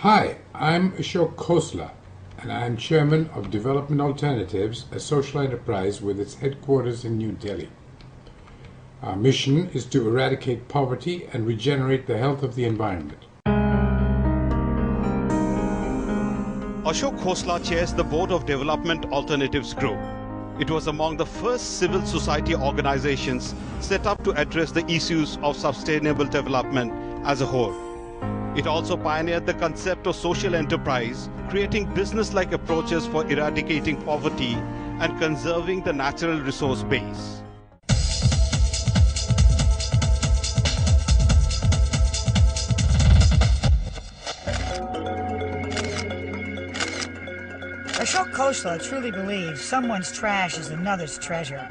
Hi, I'm Ashok Khosla, and I'm Chairman of Development Alternatives, a social enterprise with its headquarters in New Delhi. Our mission is to eradicate poverty and regenerate the health of the environment. Ashok Khosla chairs the Board of Development Alternatives Group. It was among the first civil society organizations set up to address the issues of sustainable development as a whole. It also pioneered the concept of social enterprise, creating business-like approaches for eradicating poverty and conserving the natural resource base. Ashok Khosla truly believes someone's trash is another's treasure.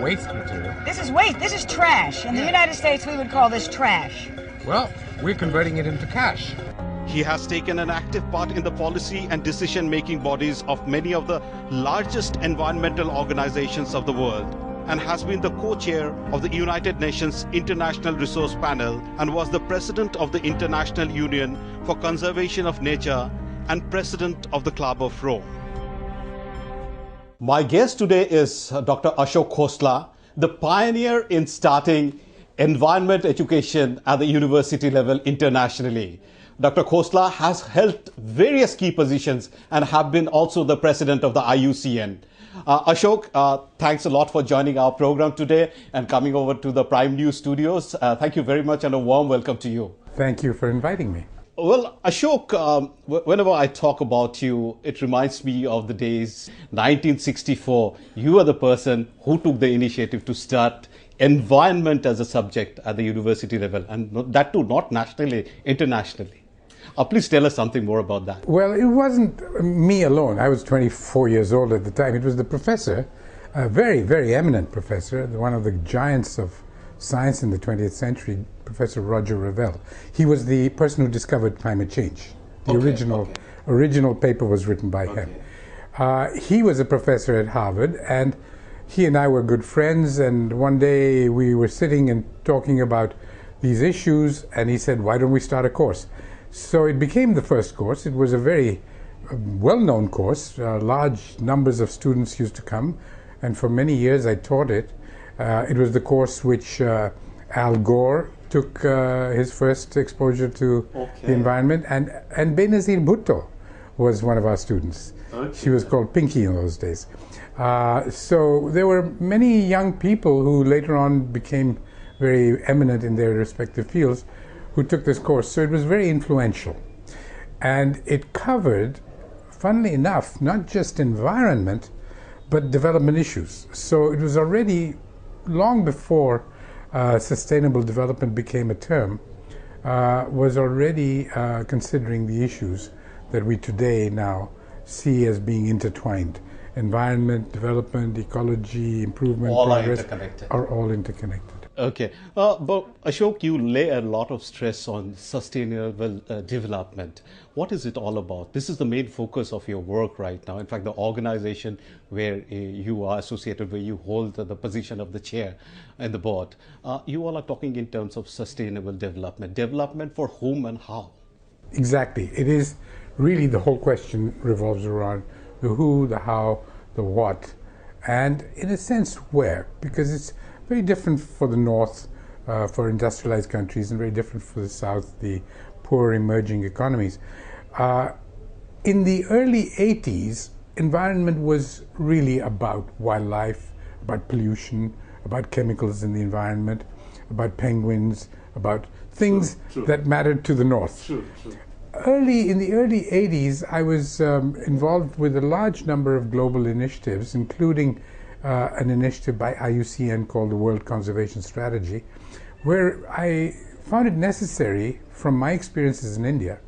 Waste material? This is trash. In the United States, we would call this trash. Well, we're converting it into cash. He has taken an active part in the policy and decision-making bodies of many of the largest environmental organizations of the world and has been the co-chair of the United Nations International Resource Panel and was the president of the International Union for Conservation of Nature and president of the Club of Rome. My guest today is Dr. Ashok Khosla, the pioneer in starting environment education at the university level internationally. Dr. Khosla has held various key positions and have been also the president of the IUCN. Ashok, thanks a lot for joining our program today and coming over to the Prime News studios. Thank you very much and a warm welcome to you. Thank you for inviting me. Well, Ashok, whenever I talk about you, it reminds me of the days 1964. You are the person who took the initiative to start environment as a subject at the university level, and that too not nationally, internationally. Please tell us something more about that. Well, it wasn't me alone. I was 24 years old at the time. It was the professor, a very, very eminent professor, one of the giants of science in the 20th century, Professor Roger Revelle. He was the person who discovered climate change. The original paper was written by him. He was a professor at Harvard, and he and I were good friends, and one day we were sitting and talking about these issues, and he said, why don't we start a course? So it became the first course. It was a very well-known course. Large numbers of students used to come, and for many years I taught it. It was the course which Al Gore took his first exposure to the environment, and Benazir Bhutto was one of our students. She was called Pinky in those days. So there were many young people who later on became very eminent in their respective fields who took this course. So it was very influential. And it covered, funnily enough, not just environment, but development issues. So it was already long before sustainable development became a term, was already considering the issues that we today now see as being intertwined. Environment, development, ecology, improvement, progress are all interconnected. Okay. But Ashok, you lay a lot of stress on sustainable development. What is it all about? This is the main focus of your work right now. In fact, the organization where you are associated, where you hold the position of the chair and the board, you all are talking in terms of sustainable development. Development for whom and how? Exactly. It is really the whole question revolves around the who, the how, the what, and in a sense where, because it's very different for the North, for industrialized countries, and very different for the South, the poor emerging economies. In the early 80s, environment was really about wildlife, about pollution, about chemicals in the environment, about penguins, about things that mattered to the North. In the early 80s, I was involved with a large number of global initiatives, including an initiative by IUCN called the World Conservation Strategy, where I found it necessary, from my experiences in India,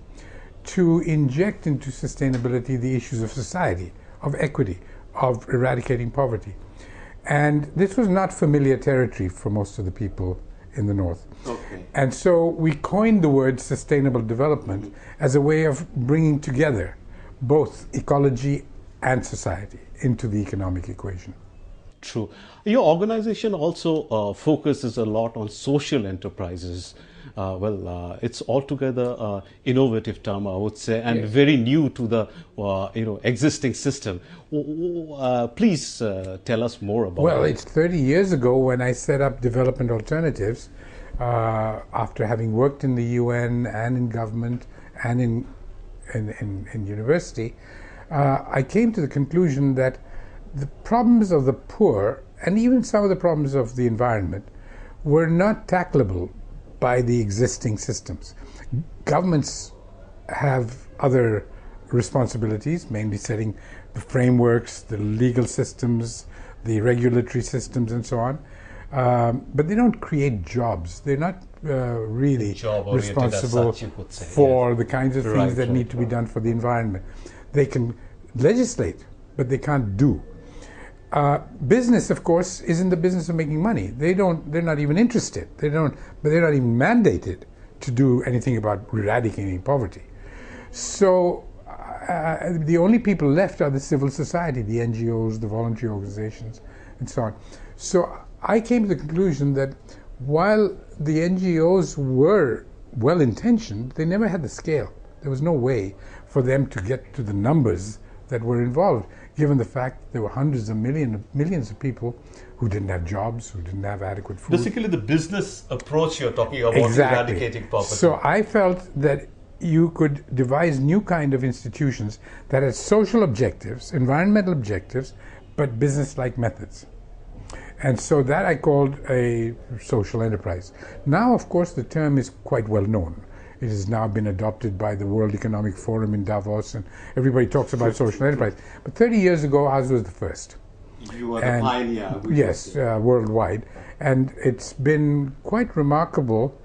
to inject into sustainability the issues of society, of equity, of eradicating poverty. And this was not familiar territory for most of the people in the North. And so we coined the word sustainable development as a way of bringing together both ecology and society into the economic equation. True. Your organization also focuses a lot on social enterprises. It's altogether innovative term, I would say, and very new to the existing system. Please tell us more about it. Well, it's 30 years ago when I set up Development Alternatives, after having worked in the UN and in government and in university. I came to the conclusion that the problems of the poor and even some of the problems of the environment were not tackleable by the existing systems. Governments have other responsibilities, mainly setting the frameworks, the legal systems, the regulatory systems, and so on. But they don't create jobs. They're not really responsible for the kinds of things that need to be done for the environment. They can legislate, but they can't do. Business, of course, is in the business of making money. They're not even interested. But they're not even mandated to do anything about eradicating poverty. So the only people left are the civil society, the NGOs, the voluntary organizations, and so on. So I came to the conclusion that while the NGOs were well-intentioned, they never had the scale. There was no way for them to get to the numbers that were involved, given the fact there were hundreds of millions of people who didn't have jobs, who didn't have adequate food. Basically, the business approach you're talking about, eradicating poverty. So I felt that you could devise new kind of institutions that had social objectives, environmental objectives, but business-like methods. And so that I called a social enterprise. Now, of course, the term is quite well known. It has now been adopted by the World Economic Forum in Davos, and everybody talks about social enterprise. But 30 years ago, ours was the first. You were the pioneer. Yes, worldwide. And it's been quite remarkable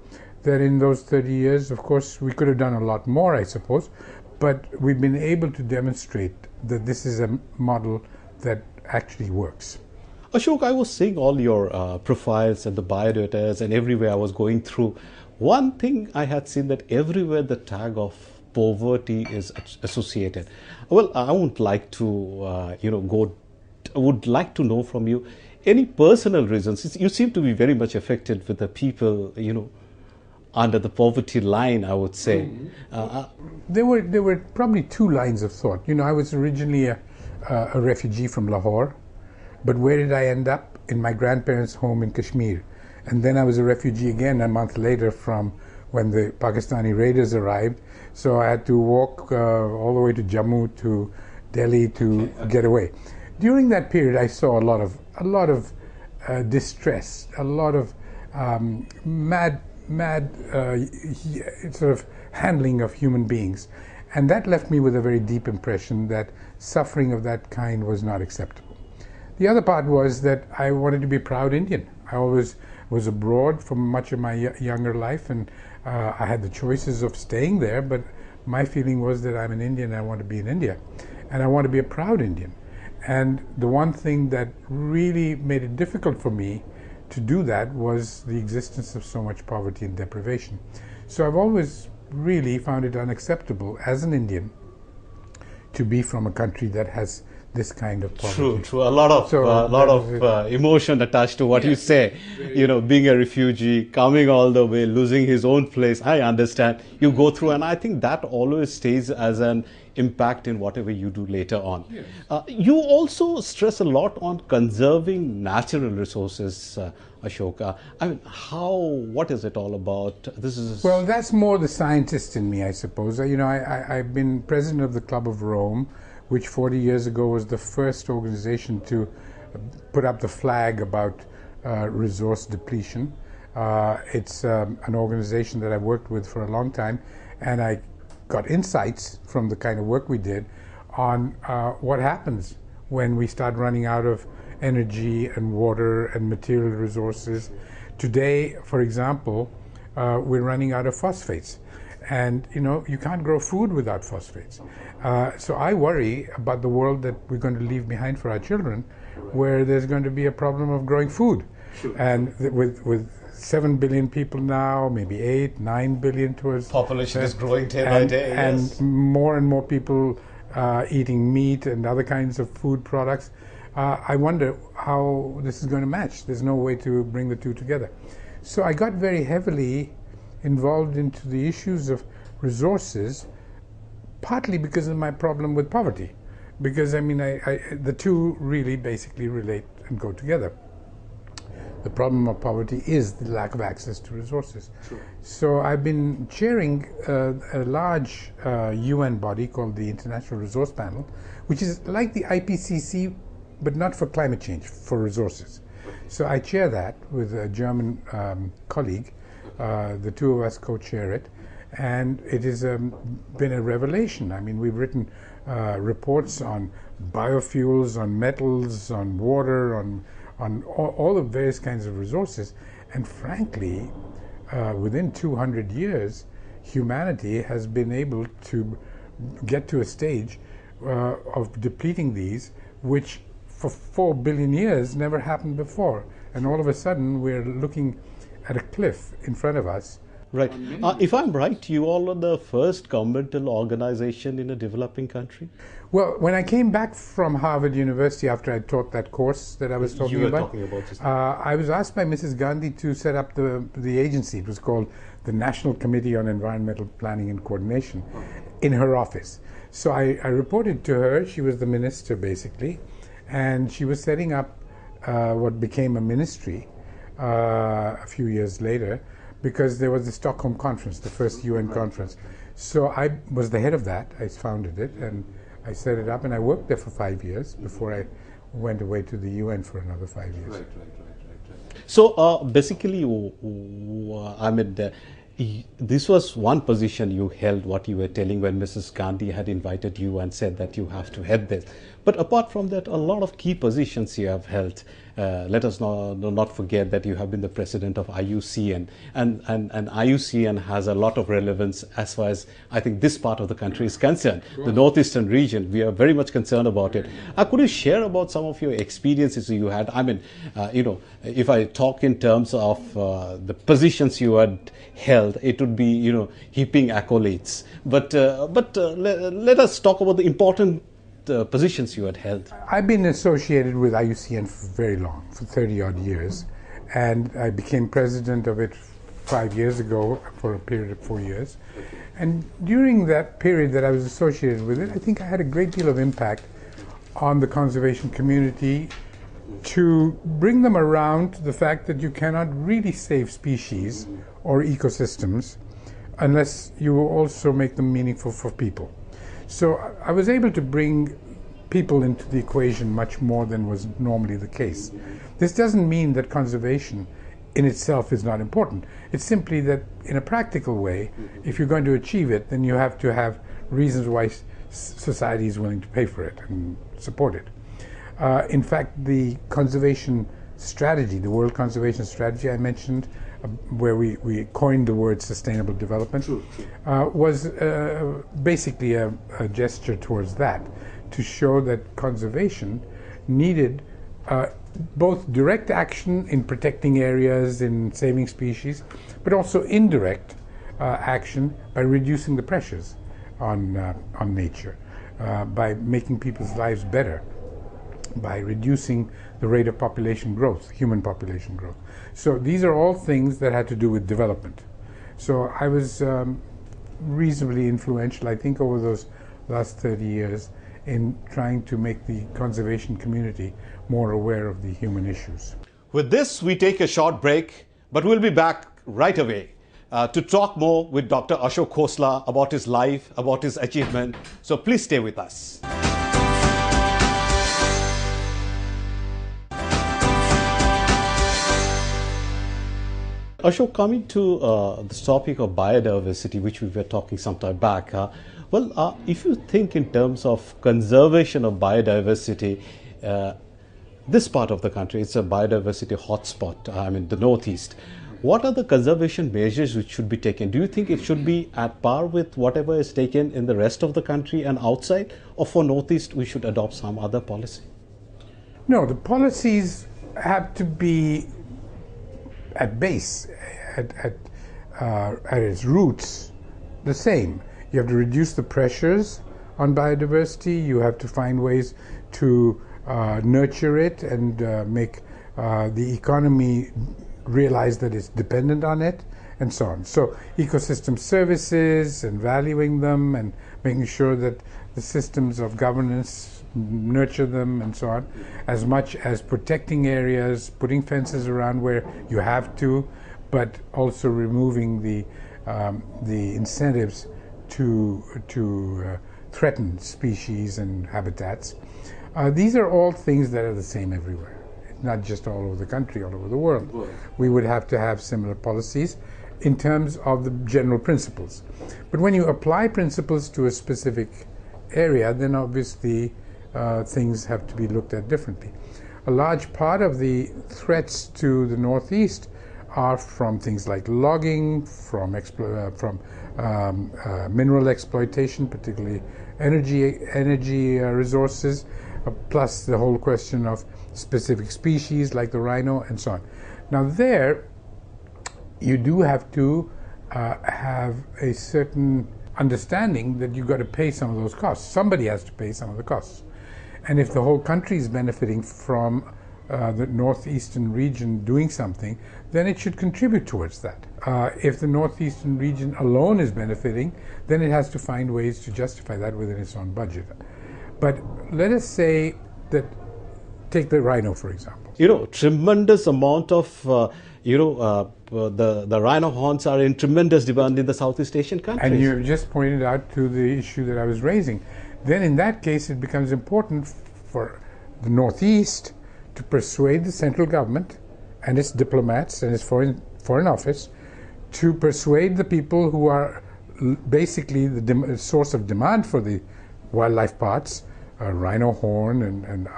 that in those 30 years, of course, we could have done a lot more, I suppose, but we've been able to demonstrate that this is a model that actually works. Ashok, I was seeing all your profiles and the biodatas, and everywhere I was going through. One thing I had seen that everywhere the tag of poverty is associated. Well, I would like to, would like to know from you any personal reasons. You seem to be very much affected with the people, under the poverty line, I would say. There were probably two lines of thought. I was originally a refugee from Lahore, but where did I end up? In my grandparents' home in Kashmir. And then I was a refugee again a month later from when the Pakistani raiders arrived. So I had to walk all the way to Jammu to Delhi to get away. During that period, I saw a lot of distress, a lot of mad sort of handling of human beings. And that left me with a very deep impression that suffering of that kind was not acceptable. The other part was that I wanted to be a proud Indian. I always was abroad for much of my younger life, and I had the choices of staying there, but my feeling was that I'm an Indian and I want to be in India, and I want to be a proud Indian. And the one thing that really made it difficult for me to do that was the existence of so much poverty and deprivation. So I've always really found it unacceptable as an Indian to be from a country that has this kind of poverty. True. A lot of emotion attached to what you say. Being a refugee, coming all the way, losing his own place. I understand. You go through, and I think that always stays as an impact in whatever you do later on. Yes. You also stress a lot on conserving natural resources, Ashok. What is it all about? Well, that's more the scientist in me, I suppose. I've been president of the Club of Rome, which 40 years ago was the first organization to put up the flag about resource depletion. It's an organization that I've worked with for a long time, and I got insights from the kind of work we did on what happens when we start running out of energy and water and material resources. Today, for example, we're running out of phosphates. And you can't grow food without phosphates. So I worry about the world that we're going to leave behind for our children, where there's going to be a problem of growing food. Sure. And with 7 billion people now, maybe 8, 9 billion towards... Population is growing day by day. And more and more people eating meat and other kinds of food products. I wonder how this is going to match. There's no way to bring the two together. So I got very heavily involved into the issues of resources, partly because of my problem with poverty. Because, I mean, the two really basically relate and go together. The problem of poverty is the lack of access to resources. Sure. So I've been chairing a large UN body called the International Resource Panel, which is like the IPCC, but not for climate change, for resources. So I chair that with a German colleague. The two of us co-chair it, and it has been a revelation. I mean, we've written reports on biofuels, on metals, on water, on all the various kinds of resources, and frankly, within 200 years, humanity has been able to get to a stage of depleting these, which for 4 billion years never happened before. And all of a sudden, we're looking at a cliff in front of us. Right. If I'm right, you all are the first governmental organization in a developing country? Well, when I came back from Harvard University after I taught that course that I was talking about, I was asked by Mrs. Gandhi to set up the agency. It was called the National Committee on Environmental Planning and Coordination in her office. So I reported to her. She was the minister, basically, and she was setting up what became a ministry a few years later, because there was the Stockholm Conference, the first UN conference. So I was the head of that. I founded it, and I set it up, and I worked there for 5 years before I went away to the UN for another 5 years. Right. So basically, I mean, this was one position you held, what you were telling when Mrs. Gandhi had invited you and said that you have to head this. But apart from that, a lot of key positions you have held. Let us not forget that you have been the president of IUCN, and IUCN has a lot of relevance as far as I think this part of the country is concerned. The northeastern region, we are very much concerned about it. Could you share about some of your experiences you had? I mean, if I talk in terms of the positions you had held, it would be, heaping accolades. But let us talk about the important positions you had held. I've been associated with IUCN for very long, for 30 odd years, and I became president of it 5 years ago for a period of 4 years. And during that period that I was associated with it, I think I had a great deal of impact on the conservation community to bring them around to the fact that you cannot really save species or ecosystems unless you also make them meaningful for people. So I was able to bring people into the equation much more than was normally the case. This doesn't mean that conservation in itself is not important. It's simply that in a practical way, if you're going to achieve it, then you have to have reasons why society is willing to pay for it and support it. In fact, the conservation strategy, the World Conservation Strategy I mentioned, where we coined the word sustainable development, was basically a gesture towards that, to show that conservation needed both direct action in protecting areas, in saving species, but also indirect action by reducing the pressures on nature, by making people's lives better, by reducing the rate of population growth, human population growth. So these are all things that had to do with development. So I was reasonably influential, I think, over those last 30 years in trying to make the conservation community more aware of the human issues. With this, we take a short break, but we'll be back right away to talk more with Dr. Ashok Khosla about his life, about his achievement. So please stay with us. Ashok, coming to this topic of biodiversity, which we were talking some time back, if you think in terms of conservation of biodiversity, this part of the country, it's a biodiversity hotspot, I mean the Northeast. What are the conservation measures which should be taken? Do you think it should be at par with whatever is taken in the rest of the country and outside, or for Northeast we should adopt some other policy? No, the policies have to be at base, at its roots, the same. You have to reduce the pressures on biodiversity. You have to find ways to nurture it and make the economy realize that it's dependent on it, and so on. So ecosystem services and valuing them and making sure that the systems of governance nurture them and so on, as much as protecting areas, putting fences around where you have to, but also removing the incentives to threaten species and habitats. These are all things that are the same everywhere, not just all over the country, all over the world. We would have to have similar policies in terms of the general principles. But when you apply principles to a specific area, then obviously things have to be looked at differently. A large part of the threats to the Northeast are from things like logging, from mineral exploitation, particularly energy resources, plus the whole question of specific species like the rhino and so on. Now there, you do have to have a certain understanding that you've got to pay some of those costs. Somebody has to pay some of the costs. And if the whole country is benefiting from the northeastern region doing something, then it should contribute towards that. If the northeastern region alone is benefiting, then it has to find ways to justify that within its own budget. But let us say that, take the rhino for example. Tremendous amount of, the rhino horns are in tremendous demand in the Southeast Asian countries. And you just pointed out to the issue that I was raising. Then in that case, it becomes important for the Northeast to persuade the central government and its diplomats and its foreign office to persuade the people who are basically the source of demand for the wildlife parts, rhino horn and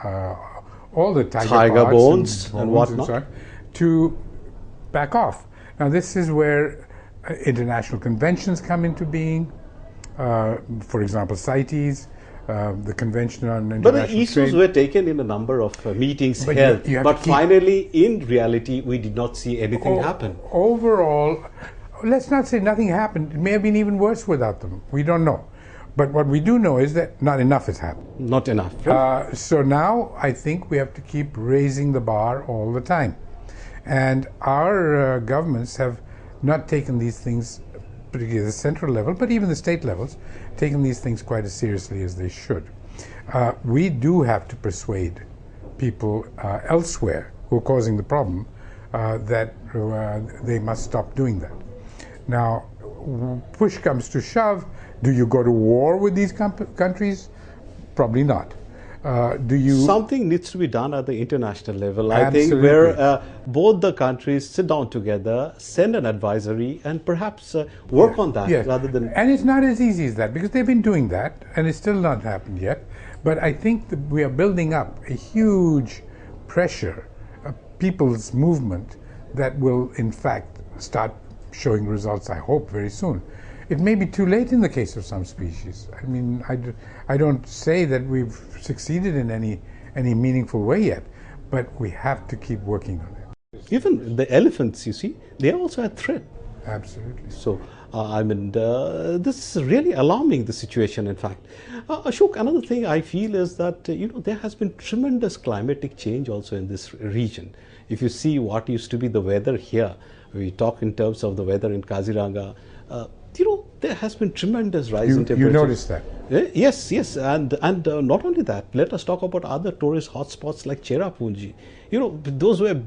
all the tiger bones and whatnot, so on, to back off. Now this is where international conventions come into being. For example, CITES, the Convention on International But the issues Trade. were taken in a number of meetings held. But finally, in reality, we did not see anything happen. Overall, let's not say nothing happened. It may have been even worse without them. We don't know. But what we do know is that not enough has happened. Not enough. So now I think we have to keep raising the bar all the time. And our governments have not taken these things, particularly at the central level, but even the state levels, taken these things quite as seriously as they should. We do have to persuade people elsewhere who are causing the problem that they must stop doing that. Now, push comes to shove, do you go to war with these countries? Probably not. Something needs to be done at the international level, I Absolutely. think, where both the countries sit down together, send an advisory, and perhaps work on that rather than... And it's not as easy as that, because they've been doing that, and it's still not happened yet. But I think that we are building up a huge pressure, a people's movement that will, in fact, start showing results, I hope, very soon. It may be too late in the case of some species. I mean, I don't say that we've succeeded in any meaningful way yet, but we have to keep working on it. Even the elephants, you see, they are also a threat. Absolutely. So, this is really alarming, the situation, in fact. Ashok, another thing I feel is that, there has been tremendous climatic change also in this region. If you see what used to be the weather here, we talk in terms of the weather in Kaziranga, there has been tremendous rise in temperature. You noticed that? Yes, and not only that, let us talk about other tourist hotspots like Cherrapunji. Those were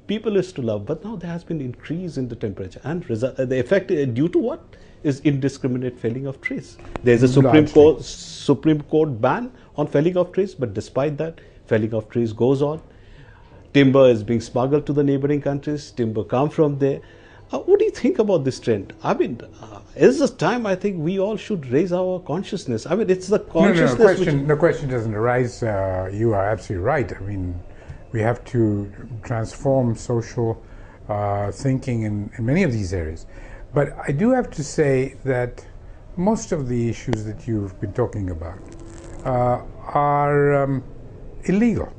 people used to love, but now there has been increase in the temperature, and the effect due to what is indiscriminate felling of trees. There is a Supreme Court ban on felling of trees, but despite that, felling of trees goes on. Timber is being smuggled to the neighboring countries. Timber come from there. What do you think about this trend? I mean, is this time I think we all should raise our consciousness? I mean, it's the consciousness. No, question doesn't arise. You are absolutely right. I mean, we have to transform social thinking in many of these areas. But I do have to say that most of the issues that you've been talking about are illegal.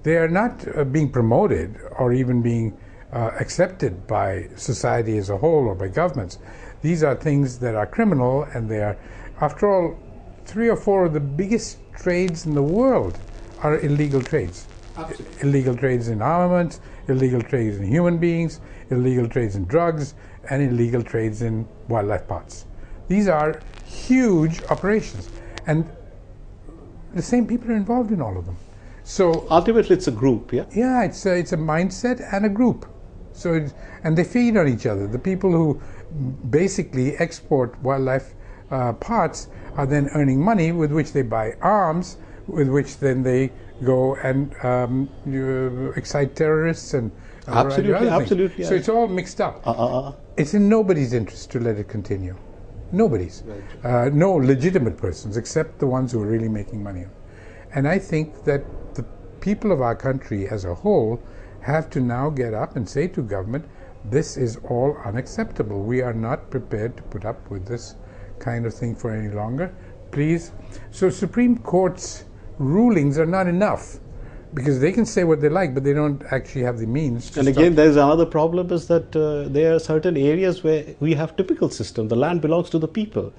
They are not being promoted or even being accepted by society as a whole or by governments. These are things that are criminal, and they are, after all, 3 or 4 of the biggest trades in the world are illegal trades. Absolutely. Illegal trades in armaments, illegal trades in human beings, illegal trades in drugs, and illegal trades in wildlife parts. These are huge operations, and the same people are involved in all of them. So ultimately, it's a group, yeah? Yeah, it's a mindset and a group. So and they feed on each other. The people who basically export wildlife parts are then earning money with which they buy arms, with which then they go and excite terrorists and absolutely. So it's all mixed up. It's in nobody's interest to let it continue. Nobody's. Right. No legitimate persons, except the ones who are really making money. And I think that the people of our country as a whole have to now get up and say to government, this is all unacceptable. We are not prepared to put up with this kind of thing for any longer. Please. So Supreme Court's rulings are not enough, because they can say what they like, but they don't actually have the means to And again, there's another problem is that there are certain areas where we have typical system. The land belongs to the people.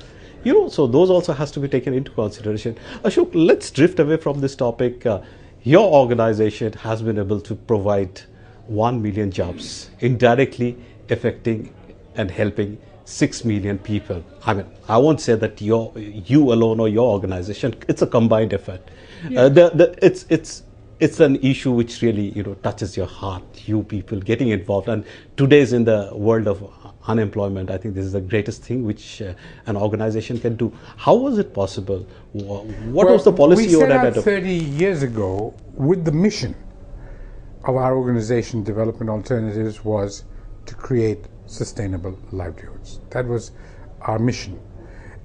So those also has to be taken into consideration. Ashok, let's drift away from this topic. Your organization has been able to provide 1 million jobs, indirectly affecting and helping 6 million people. I mean, I won't say that you alone or your organization. It's a combined effort. Yeah. It's an issue which really touches your heart. You people getting involved, and today's in the world of unemployment, I think this is the greatest thing which an organization can do. How was it possible? What was the policy you had? We set out 30 years ago with the mission of our organization, Development Alternatives, was to create sustainable livelihoods. That was our mission.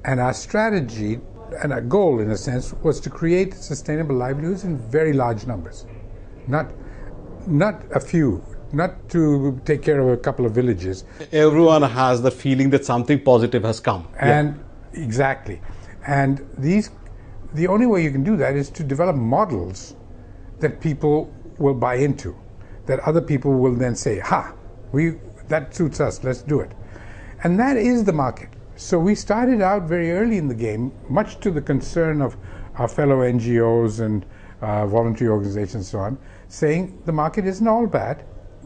And our strategy and our goal, in a sense, was to create sustainable livelihoods in very large numbers. Not a few, not to take care of a couple of villages. Everyone has the feeling that something positive has come. And exactly. And the only way you can do that is to develop models that people will buy into, that other people will then say, that suits us, let's do it. And that is the market. So we started out very early in the game, much to the concern of our fellow NGOs and voluntary organizations and so on, saying the market isn't all bad.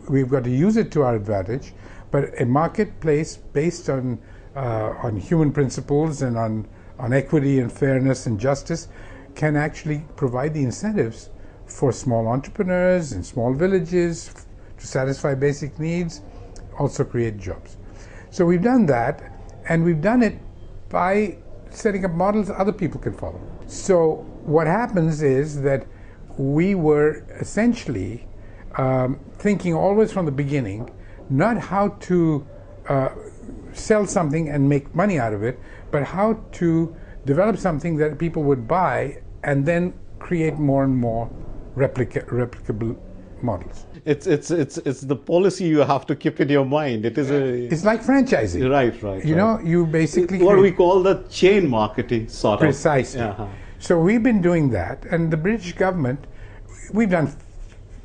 We've got to use it to our advantage, but a marketplace based on human principles and on equity and fairness and justice can actually provide the incentives for small entrepreneurs in small villages to satisfy basic needs, also create jobs. So we've done that, and we've done it by setting up models other people can follow. So what happens is that we were essentially thinking always from the beginning, not how to sell something and make money out of it, but how to develop something that people would buy and then create more and more replicable models. It's the policy you have to keep in your mind. It's like franchising. Right. You basically what we call the chain marketing sort of. Precisely. So we've been doing that, and the British government, we've done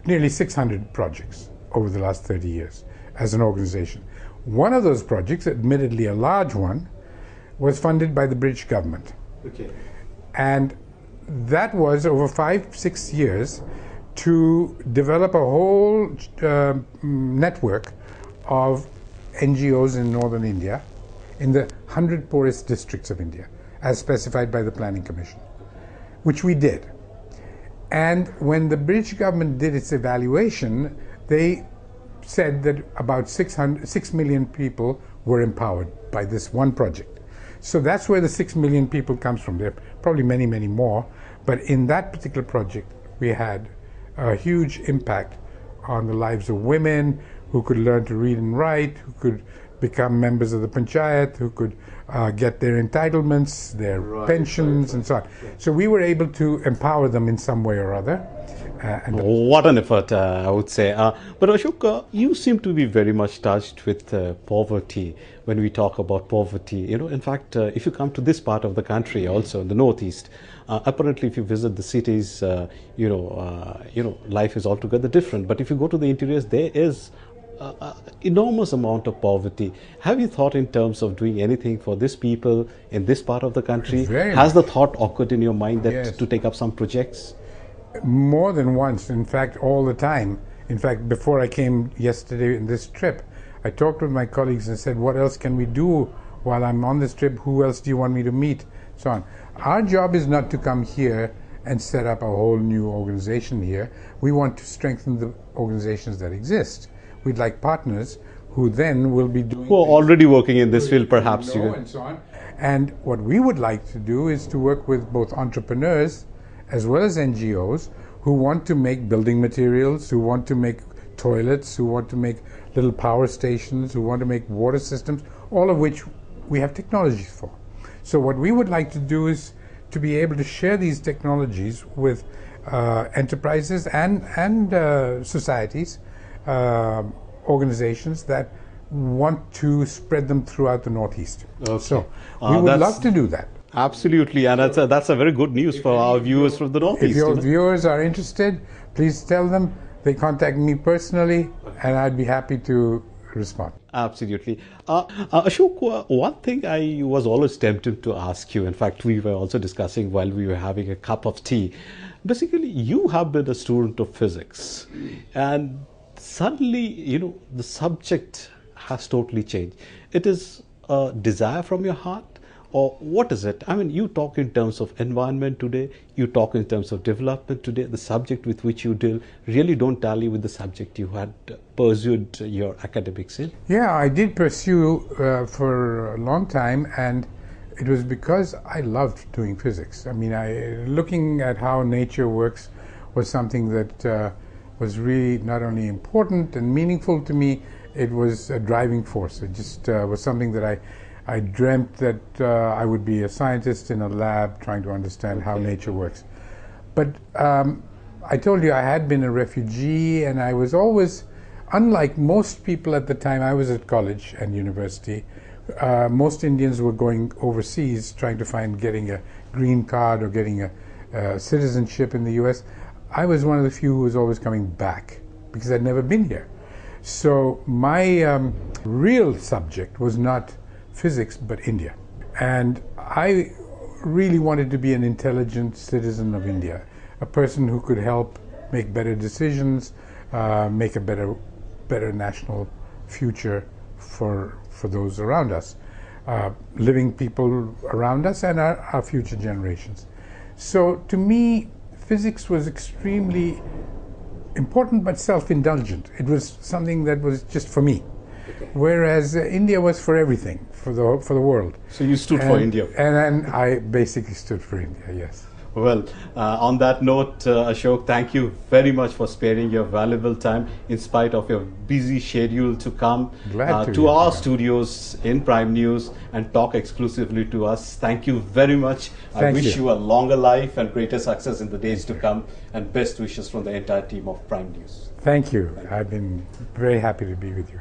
nearly 600 projects over the last 30 years as an organization. One of those projects, admittedly a large one, was funded by the British government. Okay. And that was over 5-6 years to develop a whole network of NGOs in northern India, in the 100 poorest districts of India, as specified by the Planning Commission, which we did. And when the British government did its evaluation, they said that about 6 million people were empowered by this one project. So that's where the 6 million people comes from. There are probably many, many more, but in that particular project, we had a huge impact on the lives of women who could learn to read and write, who could become members of the panchayat, who could get their entitlements, their pensions, and so on. So we were able to empower them in some way or other. What an effort, I would say. But Ashok, you seem to be very much touched with poverty when we talk about poverty. In fact, if you come to this part of the country, also in the northeast, apparently if you visit the cities, life is altogether different. But if you go to the interiors, there is enormous amount of poverty. Have you thought in terms of doing anything for these people in this part of the country? Has the thought occurred in your mind that to take up some projects? More than once, in fact, all the time. In fact, before I came yesterday in this trip, I I talked with my colleagues and said, what else can we do while I'm on this trip? Who else do you want me to meet? So on. Our job is not to come here and set up a whole new organization here. We want to strengthen the organizations that exist. We'd like partners who then will be doing... Who are already working in this field, perhaps. And so on. And what we would like to do is to work with both entrepreneurs as well as NGOs who want to make building materials, who want to make toilets, who want to make little power stations, who want to make water systems, all of which we have technologies for. So what we would like to do is to be able to share these technologies with enterprises and societies, organizations that want to spread them throughout the Northeast. Okay. So we would love to do that. Absolutely, and that's a very good news for our viewers from the Northeast. If your viewers are interested, please tell them they contact me personally, and I'd be happy to respond. Absolutely. Ashok, one thing I was always tempted to ask you, in fact, we were also discussing while we were having a cup of tea. Basically, you have been a student of physics, and suddenly, the subject has totally changed. It is a desire from your heart, or what is it? I mean, you talk in terms of environment today, you talk in terms of development today. The subject with which you deal really don't tally with the subject you had pursued your academics in. Yeah, I did pursue for a long time, and it was because I loved doing physics. I mean, looking at how nature works was something that was really not only important and meaningful to me, it was a driving force. It just was something that I dreamt that I would be a scientist in a lab trying to understand how nature works. But I told you I had been a refugee, and I was always, unlike most people at the time I was at college and university, most Indians were going overseas trying to getting a green card or getting a citizenship in the US. I was one of the few who was always coming back because I'd never been here. So my real subject was not physics but India, and I really wanted to be an intelligent citizen of India, a person who could help make better decisions, make a better national future for those around us, living people around us and our future generations. So to me, physics was extremely important but self-indulgent. It was something that was just for me, whereas India was for everything, for the world. So you stood for India. And I basically stood for India, yes. Well, on that note, Ashok, thank you very much for sparing your valuable time in spite of your busy schedule to come to our studios in Prime News and talk exclusively to us. Thank you very much. I wish you a longer life and greater success in the days to come, and best wishes from the entire team of Prime News. Thank you. I've been very happy to be with you.